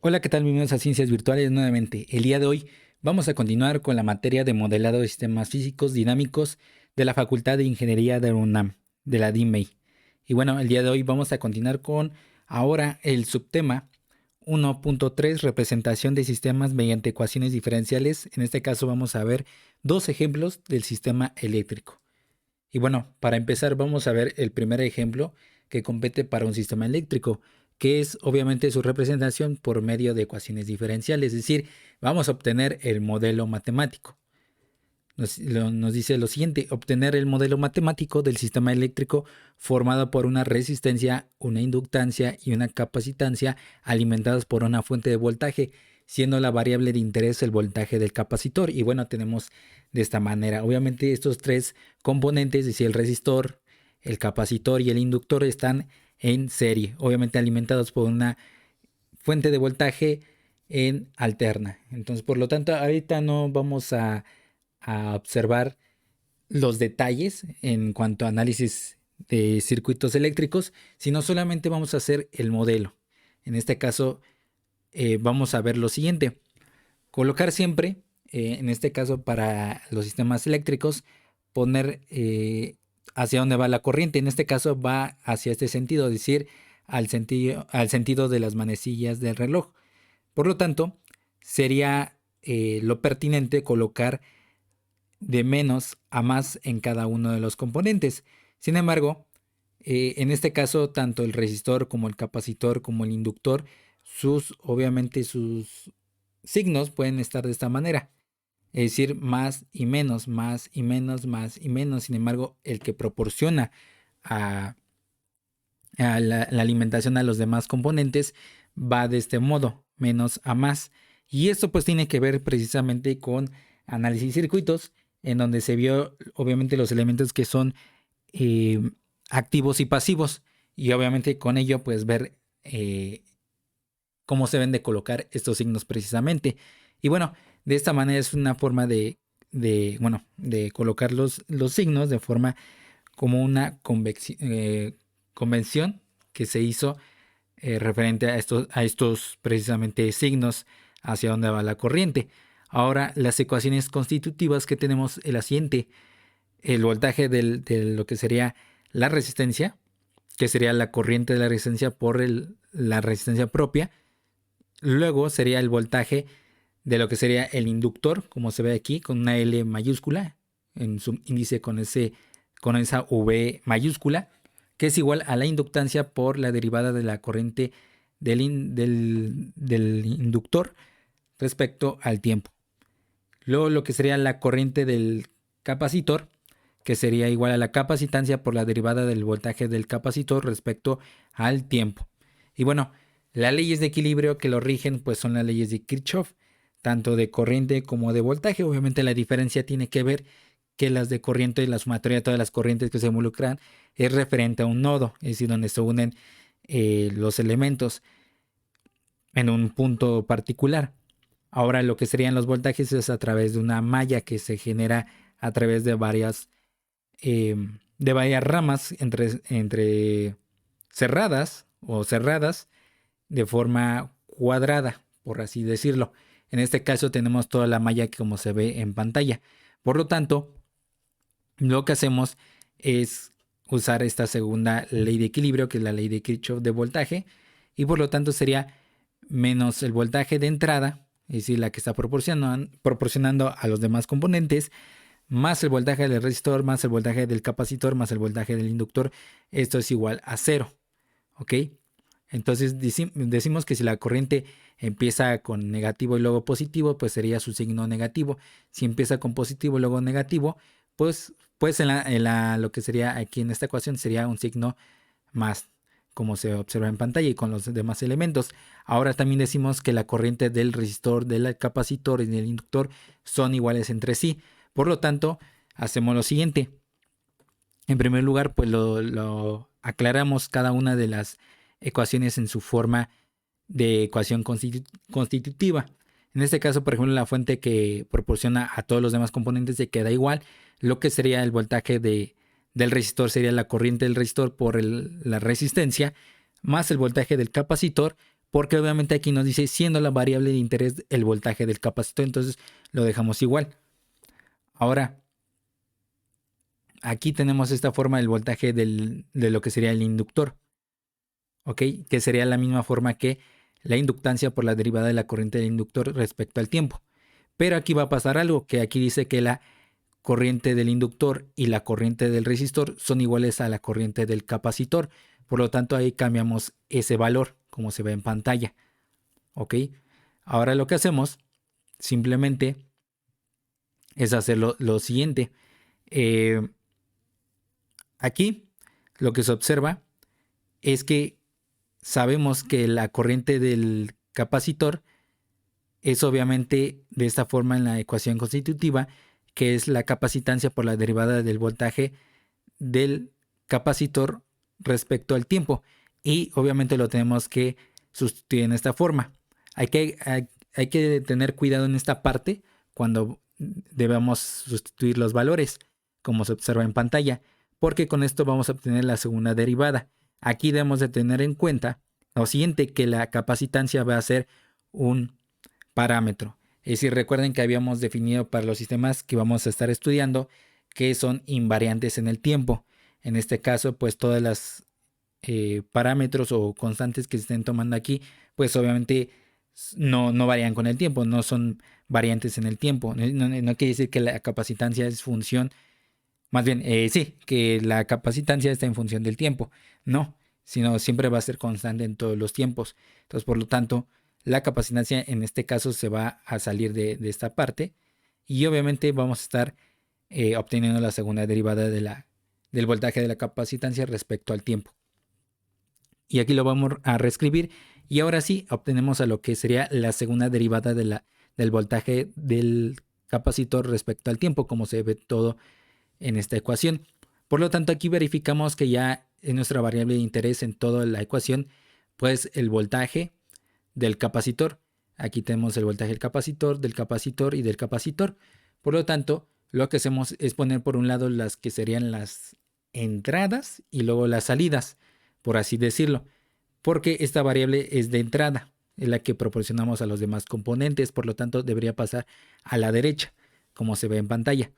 Hola, ¿qué tal? Bienvenidos a Ciencias Virtuales nuevamente. El día de hoy vamos a continuar con la materia de modelado de sistemas físicos dinámicos de la Facultad de Ingeniería de UNAM, de la DIMEI. Y bueno, el día de hoy vamos a continuar con ahora el subtema 1.3, representación de sistemas mediante ecuaciones diferenciales. En este caso vamos a ver dos ejemplos del sistema eléctrico. Y bueno, para empezar vamos a ver el primer ejemplo que compete para un sistema eléctrico, que es obviamente su representación por medio de ecuaciones diferenciales, es decir, vamos a obtener el modelo matemático. Nos dice lo siguiente: obtener el modelo matemático del sistema eléctrico formado por una resistencia, una inductancia y una capacitancia alimentadas por una fuente de voltaje, siendo la variable de interés el voltaje del capacitor. Y bueno, tenemos de esta manera, obviamente estos tres componentes, es decir, el resistor, el capacitor y el inductor, están en serie, obviamente alimentados por una fuente de voltaje en alterna. Entonces, por lo tanto, ahorita no vamos a observar los detalles en cuanto a análisis de circuitos eléctricos, sino solamente vamos a hacer el modelo. En este caso, vamos a ver lo siguiente: colocar siempre, en este caso para los sistemas eléctricos, poner hacia dónde va la corriente. En este caso va hacia este sentido, es decir, al sentido de las manecillas del reloj. Por lo tanto, sería lo pertinente colocar de menos a más en cada uno de los componentes. Sin embargo, en este caso, tanto el resistor como el capacitor como el inductor, obviamente sus signos pueden estar de esta manera, es decir, más y menos, más y menos, más y menos. Sin embargo, el que proporciona a la alimentación a los demás componentes va de este modo, menos a más. Y esto pues tiene que ver precisamente con análisis de circuitos, en donde se vio obviamente los elementos que son activos y pasivos, y obviamente con ello pues ver cómo se deben de colocar estos signos precisamente. Y bueno, de esta manera es una forma de colocar los signos de forma como una convención que se hizo referente a estos precisamente signos hacia dónde va la corriente. Ahora, las ecuaciones constitutivas que tenemos es la siguiente: el voltaje de lo que sería la resistencia, que sería la corriente de la resistencia por la resistencia propia. Luego sería el voltaje de lo que sería el inductor, como se ve aquí, con una L mayúscula, en su índice con esa V mayúscula, que es igual a la inductancia por la derivada de la corriente del inductor respecto al tiempo. Luego lo que sería la corriente del capacitor, que sería igual a la capacitancia por la derivada del voltaje del capacitor respecto al tiempo. Y bueno, las leyes de equilibrio que lo rigen pues son las leyes de Kirchhoff, tanto de corriente como de voltaje. Obviamente la diferencia tiene que ver que las de corriente y la sumatoria de todas las corrientes que se involucran es referente a un nodo, es decir, donde se unen los elementos en un punto particular. Ahora lo que serían los voltajes es a través de una malla que se genera a través de varias ramas entre cerradas de forma cuadrada, por así decirlo. En este caso tenemos toda la malla como se ve en pantalla. Por lo tanto, lo que hacemos es usar esta segunda ley de equilibrio, que es la ley de Kirchhoff de voltaje, y por lo tanto sería menos el voltaje de entrada, es decir, la que está proporcionando a los demás componentes, más el voltaje del resistor, más el voltaje del capacitor, más el voltaje del inductor. Esto es igual a 0. ¿Ok? Entonces decimos que si la corriente empieza con negativo y luego positivo, pues sería su signo negativo. Si empieza con positivo y luego negativo, pues lo que sería aquí en esta ecuación sería un signo más, como se observa en pantalla y con los demás elementos. Ahora también decimos que la corriente del resistor, del capacitor y del inductor son iguales entre sí. Por lo tanto, hacemos lo siguiente. En primer lugar, pues lo aclaramos cada una de las ecuaciones en su forma de ecuación constitutiva. En este caso, por ejemplo, la fuente que proporciona a todos los demás componentes se queda igual. Lo que sería el voltaje del resistor sería la corriente del resistor por la resistencia, más el voltaje del capacitor porque obviamente aquí nos dice siendo la variable de interés el voltaje del capacitor, entonces lo dejamos igual. Ahora, aquí tenemos esta forma del voltaje de lo que sería el inductor, ¿ok? Que sería la misma forma que la inductancia por la derivada de la corriente del inductor respecto al tiempo. Pero aquí va a pasar algo, que aquí dice que la corriente del inductor y la corriente del resistor son iguales a la corriente del capacitor. Por lo tanto, ahí cambiamos ese valor, como se ve en pantalla. ¿Ok? Ahora lo que hacemos simplemente es hacer lo siguiente. Aquí lo que se observa es que sabemos que la corriente del capacitor es obviamente de esta forma en la ecuación constitutiva, que es la capacitancia por la derivada del voltaje del capacitor respecto al tiempo. Y obviamente lo tenemos que sustituir en esta forma. Hay que tener cuidado en esta parte cuando debemos sustituir los valores, como se observa en pantalla, porque con esto vamos a obtener la segunda derivada. Aquí debemos de tener en cuenta lo siguiente, que la capacitancia va a ser un parámetro. Es decir, recuerden que habíamos definido para los sistemas que vamos a estar estudiando que son invariantes en el tiempo. En este caso, pues todas las parámetros o constantes que se estén tomando aquí, pues obviamente no varían con el tiempo, no son variantes en el tiempo. No quiere decir que la capacitancia es función, más bien, sí, que la capacitancia está en función del tiempo. No, sino siempre va a ser constante en todos los tiempos. Entonces, por lo tanto, la capacitancia en este caso se va a salir de esta parte y obviamente vamos a estar obteniendo la segunda derivada del voltaje de la capacitancia respecto al tiempo. Y aquí lo vamos a reescribir y ahora sí obtenemos a lo que sería la segunda derivada del voltaje del capacitor respecto al tiempo, como se ve todo en esta ecuación. Por lo tanto, aquí verificamos que ya es nuestra variable de interés en toda la ecuación, pues el voltaje del capacitor. Aquí tenemos el voltaje del capacitor y del capacitor. Por lo tanto, lo que hacemos es poner por un lado las que serían las entradas y luego las salidas, por así decirlo, porque esta variable es de entrada, es la que proporcionamos a los demás componentes, por lo tanto debería pasar a la derecha, como se ve en pantalla.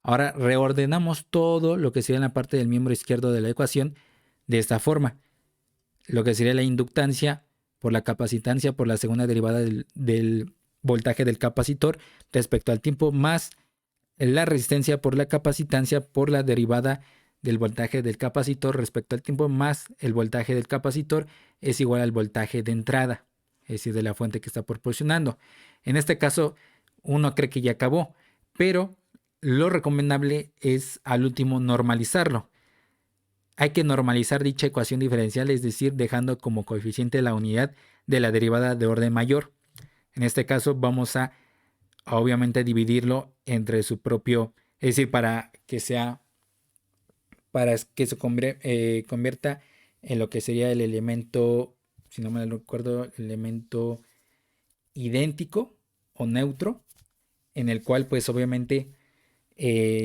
Ahora reordenamos todo lo que sería en la parte del miembro izquierdo de la ecuación de esta forma. Lo que sería la inductancia por la capacitancia por la segunda derivada del voltaje del capacitor respecto al tiempo, más la resistencia por la capacitancia por la derivada del voltaje del capacitor respecto al tiempo, más el voltaje del capacitor es igual al voltaje de entrada, es decir, de la fuente que está proporcionando. En este caso, uno cree que ya acabó, pero lo recomendable es al último normalizarlo. Hay que normalizar dicha ecuación diferencial, es decir, dejando como coeficiente la unidad de la derivada de orden mayor. En este caso vamos a obviamente dividirlo entre su propio, es decir, para que se convierta en lo que sería el elemento, si no me recuerdo, el elemento idéntico o neutro, en el cual pues obviamente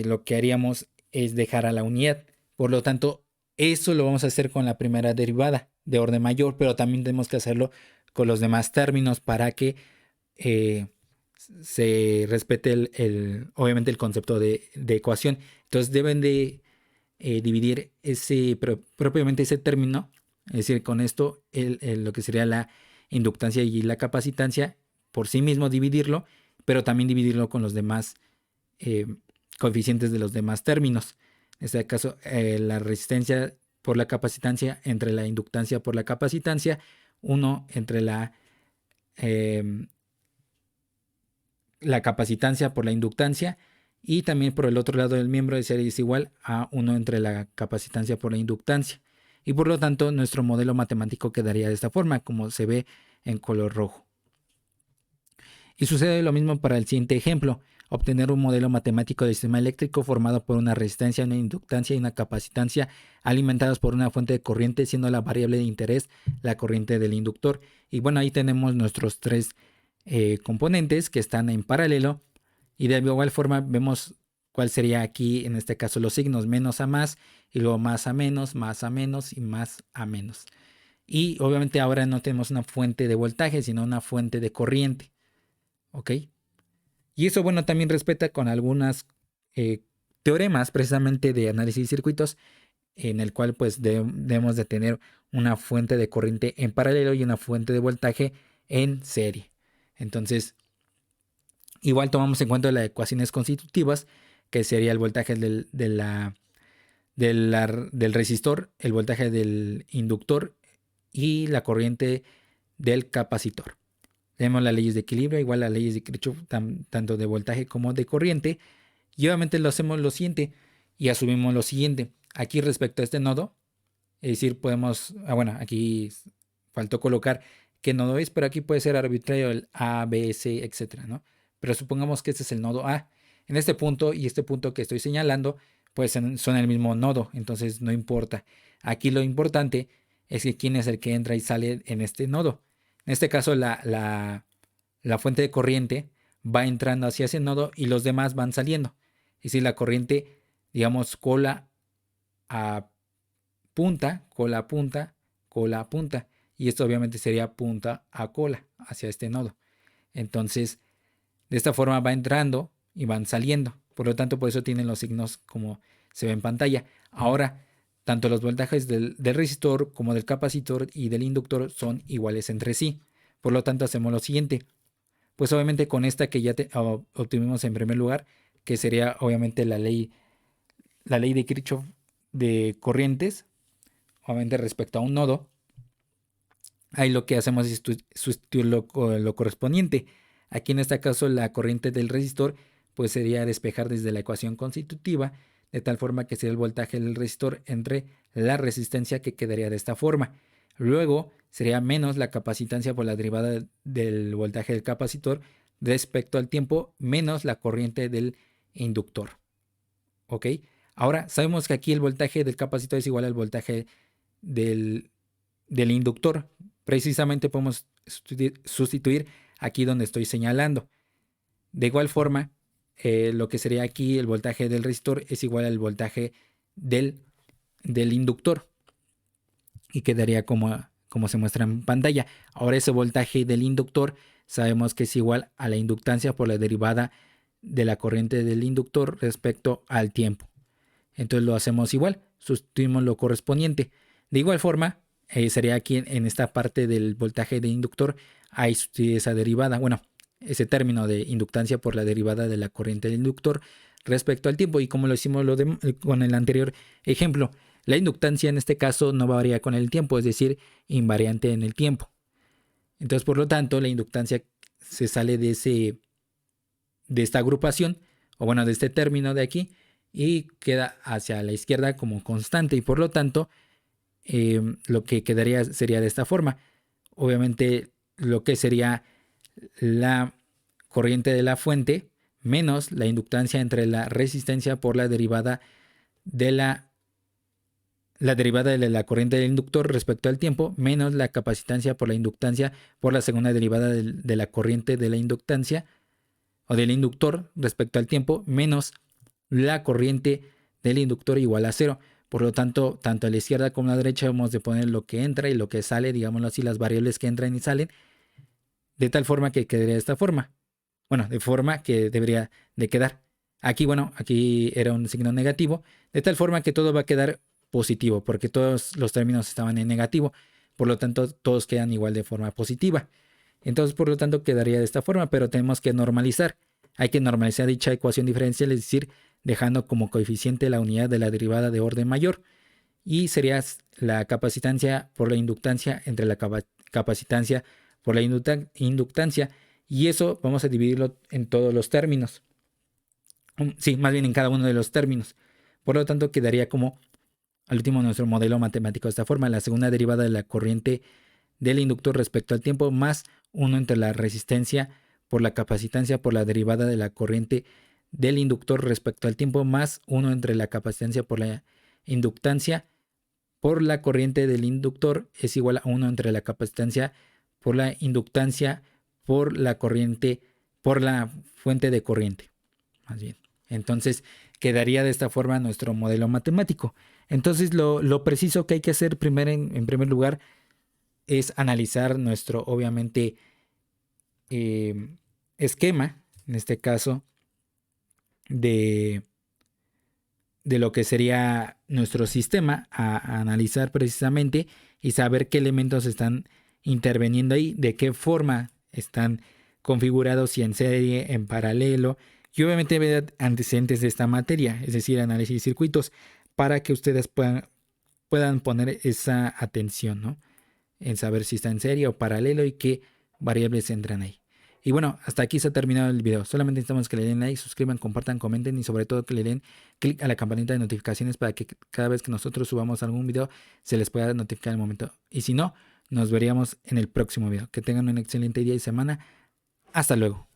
lo que haríamos es dejar a la unidad. Por lo tanto, eso lo vamos a hacer con la primera derivada de orden mayor, pero también tenemos que hacerlo con los demás términos para que se respete obviamente el concepto de ecuación. Entonces deben de dividir propiamente ese término, es decir, con esto lo que sería la inductancia y la capacitancia, por sí mismo dividirlo, pero también dividirlo con los demás coeficientes de los demás términos. En este caso, la resistencia por la capacitancia entre la inductancia por la capacitancia, 1 entre la capacitancia por la inductancia, y también por el otro lado del miembro es igual a 1 entre la capacitancia por la inductancia. Y por lo tanto, nuestro modelo matemático quedaría de esta forma, como se ve en color rojo. Y sucede lo mismo para el siguiente ejemplo: obtener un modelo matemático de sistema eléctrico formado por una resistencia, una inductancia y una capacitancia alimentados por una fuente de corriente, siendo la variable de interés la corriente del inductor. Y bueno, ahí tenemos nuestros tres componentes que están en paralelo, y de igual forma vemos cuál sería aquí en este caso los signos: menos a más, y luego más a menos y más a menos. Y obviamente ahora no tenemos una fuente de voltaje, sino una fuente de corriente. ¿Ok? Y eso, bueno, también respeta con algunas teoremas precisamente de análisis de circuitos, en el cual pues debemos de tener una fuente de corriente en paralelo y una fuente de voltaje en serie. Entonces, igual tomamos en cuenta las ecuaciones constitutivas, que sería el voltaje del resistor, el voltaje del inductor y la corriente del capacitor. Tenemos las leyes de equilibrio, igual las leyes de Kirchhoff, tanto de voltaje como de corriente. Y obviamente lo hacemos lo siguiente y asumimos lo siguiente. Aquí respecto a este nodo, es decir, podemos, bueno, aquí faltó colocar qué nodo es, pero aquí puede ser arbitrario el A, B, C, etcétera, ¿no? Pero supongamos que este es el nodo A. En este punto y este punto que estoy señalando, pues son el mismo nodo, entonces no importa. Aquí lo importante es que quién es el que entra y sale en este nodo. En este caso, la fuente de corriente va entrando hacia ese nodo y los demás van saliendo. Es decir, la corriente, digamos, cola a punta, cola a punta, cola a punta. Y esto obviamente sería punta a cola hacia este nodo. Entonces, de esta forma va entrando y van saliendo. Por lo tanto, por eso tienen los signos como se ve en pantalla. Ahora, tanto los voltajes del resistor como del capacitor y del inductor son iguales entre sí. Por lo tanto, hacemos lo siguiente. Pues obviamente con esta que ya obtuvimos en primer lugar, que sería obviamente la ley de Kirchhoff de corrientes, obviamente respecto a un nodo, ahí lo que hacemos es sustituir lo correspondiente. Aquí en este caso la corriente del resistor pues sería despejar desde la ecuación constitutiva, de tal forma que sería el voltaje del resistor entre la resistencia, que quedaría de esta forma. Luego sería menos la capacitancia por la derivada del voltaje del capacitor respecto al tiempo, menos la corriente del inductor. ¿Ok? Ahora sabemos que aquí el voltaje del capacitor es igual al voltaje del inductor. Precisamente podemos sustituir aquí donde estoy señalando. De igual forma, lo que sería aquí el voltaje del resistor es igual al voltaje del inductor. Y quedaría como se muestra en pantalla. Ahora ese voltaje del inductor sabemos que es igual a la inductancia por la derivada de la corriente del inductor respecto al tiempo. Entonces lo hacemos igual, sustituimos lo correspondiente. De igual forma, sería aquí en esta parte del voltaje de inductor, hay esa derivada, bueno, ese término de inductancia por la derivada de la corriente del inductor respecto al tiempo. Y como lo hicimos con el anterior ejemplo, la inductancia en este caso no varía con el tiempo, es decir, invariante en el tiempo. Entonces, por lo tanto, la inductancia se sale de esta agrupación, o bueno, de este término de aquí, y queda hacia la izquierda como constante, y por lo tanto lo que quedaría sería de esta forma. Obviamente lo que sería la corriente de la fuente menos la inductancia entre la resistencia por la derivada de la derivada de la corriente del inductor respecto al tiempo, menos la capacitancia por la inductancia por la segunda derivada de la corriente de la inductancia o del inductor respecto al tiempo, menos la corriente del inductor igual a cero. Por lo tanto, tanto a la izquierda como a la derecha vamos de poner lo que entra y lo que sale, digámoslo así, las variables que entran y salen, de tal forma que quedaría de esta forma. Bueno, de forma que debería de quedar. Aquí, bueno, aquí era un signo negativo, de tal forma que todo va a quedar positivo, porque todos los términos estaban en negativo. Por lo tanto, todos quedan igual de forma positiva. Entonces, por lo tanto, quedaría de esta forma, pero tenemos que normalizar. Hay que normalizar dicha ecuación diferencial, es decir, dejando como coeficiente la unidad de la derivada de orden mayor, y sería la capacitancia por la inductancia entre la capacitancia por la inductancia, y eso vamos a dividirlo en todos los términos. Sí, más bien en cada uno de los términos. Por lo tanto, quedaría como al último nuestro modelo matemático de esta forma: la segunda derivada de la corriente del inductor respecto al tiempo más 1 entre la resistencia por la capacitancia por la derivada de la corriente del inductor respecto al tiempo más 1 entre la capacitancia por la inductancia por la corriente del inductor es igual a 1 entre la capacitancia por la inductancia por la corriente, por la fuente de corriente, más bien. Entonces quedaría de esta forma nuestro modelo matemático. Entonces lo preciso que hay que hacer primero, en primer lugar, es analizar nuestro, obviamente, esquema, en este caso, de lo que sería nuestro sistema, a analizar precisamente y saber qué elementos están interviniendo ahí, de qué forma están configurados, si en serie, en paralelo, y obviamente ver antecedentes de esta materia, es decir, análisis de circuitos, para que ustedes puedan poner esa atención, ¿no? En saber si está en serie o paralelo y qué variables entran ahí. Y bueno, hasta aquí se ha terminado el video. Solamente necesitamos que le den like, suscriban, compartan, comenten y sobre todo que le den clic a la campanita de notificaciones para que cada vez que nosotros subamos algún video se les pueda notificar al momento. Y si no, nos veríamos en el próximo video. Que tengan un excelente día y semana. Hasta luego.